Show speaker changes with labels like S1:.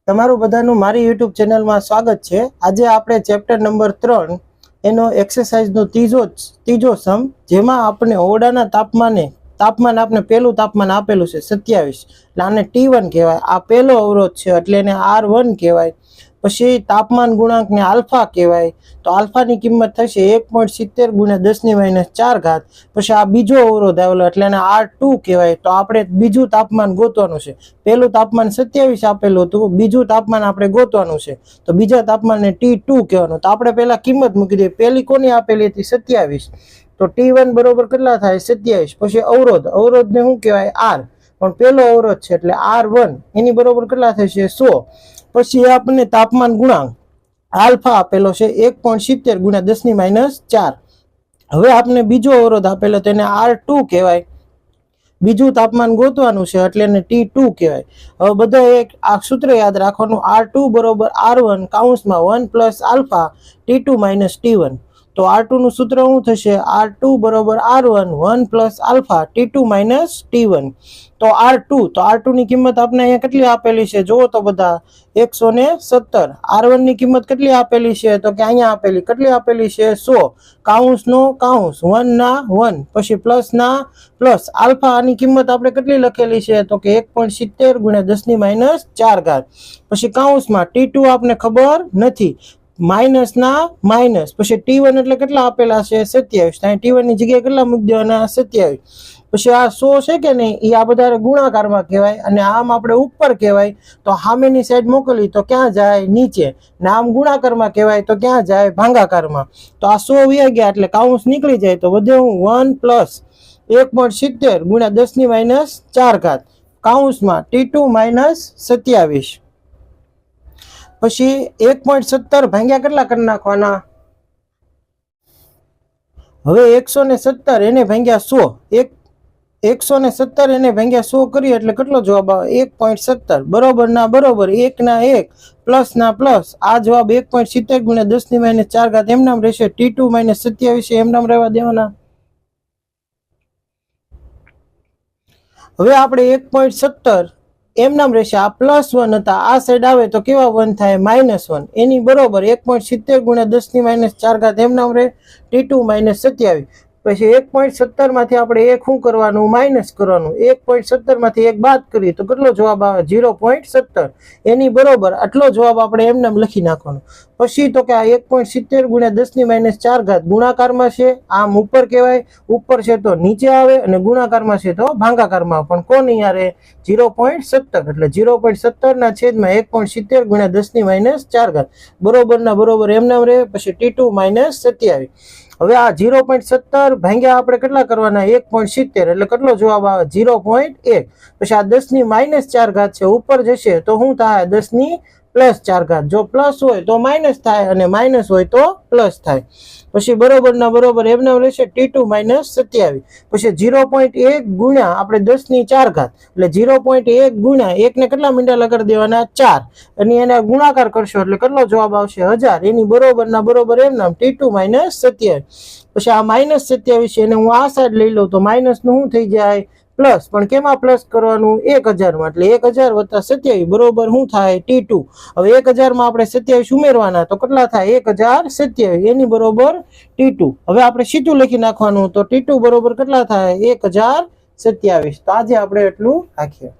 S1: તમારું બધાનું મારી YouTube ચેનલમાં સ્વાગત છે। આજે આપણે ચેપ્ટર નંબર 3 એનો એક્સરસાઇઝનો ત્રીજો સમ, જેમાં આપણે ઓરડાના તાપમાન આપણે પહેલું તાપમાન આપેલું છે 27, એટલે આને T1 કહેવાય। આ પહેલો અવરોધ છે એટલે એને R1 કહેવાય। પછી તાપમાન ગુણાંકને આલ્ફા કહેવાય, તો આલ્ફાની કિંમત થશે 1.70 × 10⁻⁴। પછી આ બીજો અવરોધ આવેલો એટલે એને R2 કહેવાય। તો આપણે બીજું તાપમાન ગોતવાનું છે। પહેલું તાપમાન 27 આપેલું હતું, બીજું તાપમાન આપણે ગોતવાનું છે, તો બીજા તાપમાનને T2 કહેવાનું। તો આપણે પહેલા કિંમત મૂકી દઈએ। પહેલી કોની આપેલી હતી 27, તો T1 બરોબર કેટલા થાય 27। પછી અવરોધને શું કહેવાય R, પણ પહેલો અવરોધ છે એટલે R1 એની બરોબર કેટલા થશે 100। પછી આપણને તાપમાન ગુણાંક આલ્ફા આપેલો છે 1.70 × 10⁻⁴। હવે આપણે બીજો અવરોધ આપેલો તેને R2 કહેવાય। બીજું તાપમાન ગોતવાનું છે એટલે એને T2 કહેવાય। હવે બધા એક આ સૂત્ર યાદ રાખવાનું, R2 બરોબર R1 (1 + આલ્ફા T2 - T1। તો R2 નું સૂત્ર શું થશે? R2 બરોબર R1 1 + આલ્ફા T2 - T1। તો R2 ની કિંમત આપણે અહીંયા કેટલી આપેલી છે જોવો તો બધા 170। R1 ની કિંમત કેટલી આપેલી છે તો કે અહીંયા આપેલી, કેટલી આપેલી છે 100, કાઉન્સનો કાઉન્સ 1 ના 1, પછી પ્લસ ના પ્લસ। આલ્ફા ની કિંમત આપણે કેટલી લખેલી છે તો કે 1.70 × 10⁻⁴। પછી કાઉન્સમાં T2 આપણે ખબર નથી, માઇનસ ના માઇનસ, પછી T1 એટલે કેટલા આપેલા છે 27, ત્યાં T1 ની જગ્યાએ કેટલા મૂકી દેવાના 27। પછી આ 100 છે કે નહીં એ આ બધા ગુણાકારમાં કહેવાય, અને આમ આપણે ઉપર કહેવાય તો સામેની સાઈડ મોકલી તો ક્યાં જાય નીચે, ને આમ ગુણાકારમાં કહેવાય તો ક્યાં જાય ભાગાકારમાં। તો આ 100 વ્યા ગયા એટલે કાઉન્સ નીકળી જાય, તો વધે 1 + 1.70 × 10⁻⁴ કાઉન્સમાં T2 - 27। પછી 1.70 ભાગ્યા કેટલા કરી નાખવાના? હવે 170 એને ભાગ્યા 100, 170 એને ભાગ્યા 100 કરીએ એટલે કેટલો જવાબ આવે 1.70। બરોબર ના બરોબર, 1 ના 1, પ્લસ ના પ્લસ, આ જવાબ 1.70 × 10⁻⁴ એમ નામ રહેશે। T2 - 27 એમ નામ રહેવા દેવાના। હવે આપણે 1.70 એમ નામ રહેશે, આ +1 હતા, આ સાઈડ આવે તો કેવા 1 થાય -1, એની બરોબર 1.70 × 10⁻⁴ એમ નામ રહે T2 - 27। પછી 1.70 માંથી આપણે એક શું કરવાનું માઇનસ કરવાનું, 1.70 માંથી એક બાદ કરીએ તો કેટલો જવાબ આવે 0.70, એની બરોબર આટલો જવાબ આપણે એમ નામ લખી નાખવાનો। પછી તો કે આ 1.70 × 10⁻⁴ ગુણાકારમાં છે, આમ ઉપર કહેવાય, ઉપર છે તો નીચે આવે, અને ગુણાકારમાં છે તો ભાગાકારમાં, પણ કોની યારે 0.70, એટલે 0.70 ના છેદમાં 1.70 × 10⁻⁴ બરોબર ના બરોબર એમ નામ રહે। પછી T2 - 27। હવે આ 0.70 ભાગ્યા આપણે કેટલા કરવાના 1.70, એટલે કેટલો જવાબ આવે 0.1। પછી આ 10⁻⁴ છે, ઉપર જશે તો શું થાય 10⁻+4, જો પ્લસ હોય તો માઇનસ થાય, અને માઇનસ હોય તો પ્લસ થાય। પછી બરોબર ના બરોબર એમ નામ રહેશે T2 - 27। પછી 0.1 ગુણ્યા આપણે 10⁴, એટલે 0.1 ગુણ્યા 1 ને કેટલા મીંડા લગાડી દેવાના 4, અને એના ગુણાકાર કરશો એટલે કેટલો જવાબ આવશે 1000, એની બરોબર ના બરોબર એમ નામ T2 - 27। પછી આ -27 છે એને હું આ સાઈડ લઈ લઉં તો માઇનસ નું શું થઈ જાય પ્લસ, પણ કેમાં પ્લસ કરવાનું 1000 માં, એટલે 1000 + 27 બરોબર શું થાય T2। હવે 1000 માં આપણે 27 ઉમેરવાના તો કેટલા થાય 1027, એની બરોબર T2। હવે આપણે સીધું લખી નાખવાનું, તો T2 બરોબર કેટલા થાય 1027। તો આજે આપણે એટલું રાખીએ।